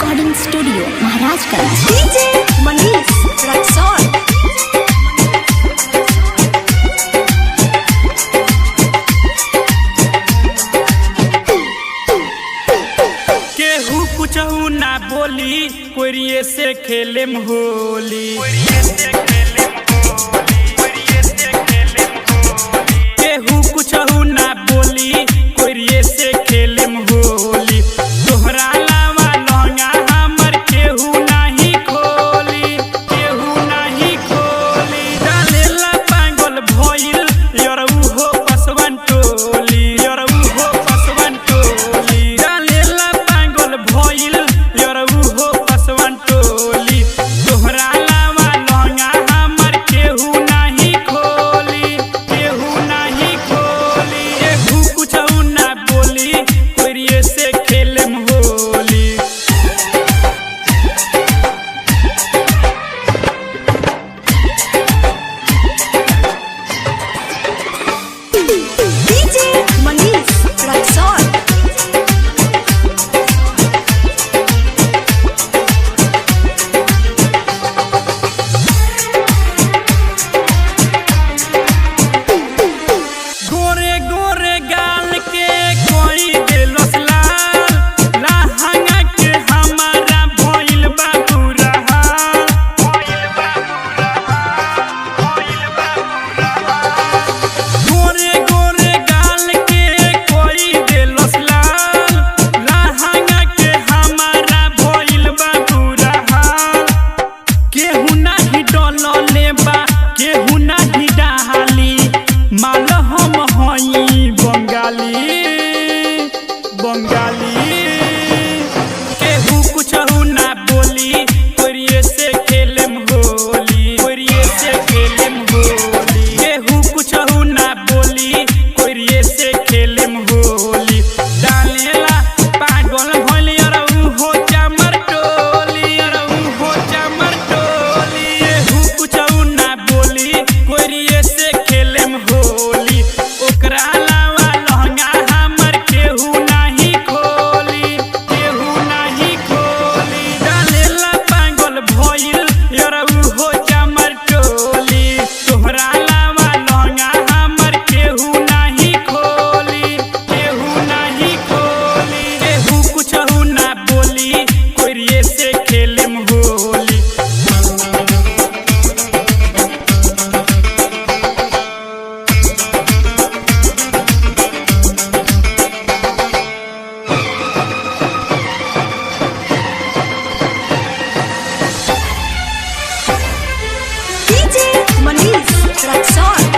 Recording studio Maharajganj. DJ Manish Raxaul. केहू कुछहू ना बोली कोरिये से खेलेम होली। केहू कुछहू ना बोली कोरिये से खेलेम होली। तोहरा लावा लहंगा हमर केहू नाही खोली, केहू नाही खोली। डालेला पागल भइल यरऊ हो पसवन टोली, यरऊ हो पसवन टोली। डालेला पागल भइल यरऊ हो पसवन टोली। तोहरा लावा लहंगा हमर केहू नाही खोली, केहू नाही खोली। केहू कुछहू ना बोली कोरिये से खेलेम होली। डीजे मनीष रक्सौल। गोरे गोरे गाल के कोई देलस लाल, लहंगा के हमारा भइल बा बुरा हाल, भइल बा बुरा हाल, भइल बा बुरा हाल। गोरे गोरे गाल के कोई देलस लाल, लहंगा के हमारा भइल बा बुरा हाल। केहू नाही डलले बा, केहू नाही डाली। माल हम हई बंगाली, बंगाली। केहू कुछहू ना बोली कोरिये से खेलेम होली, कोरिये से खेलेम होली। केहू कुछहू ना बोली कोरिये से खेलेम होली। डालेला पागल भइल यरऊ हो चमर टोली, यरऊ हो चमर टोली। केहू कुछहू ना बोली कोरिये से खेलेम होली। ओकरा अलावा लहंगा हमर केहू नाही खोली, केहू नाही खोली। डालेला पागल भइल यरऊ हो चमर टोली। तोहरा अलावा लहंगा हमर केहू नाही खोली, केहू नाही खोली। केहू कुछहू ना बोली कोरिये से खेलेम होली। डीजे मनीष रक्सौल।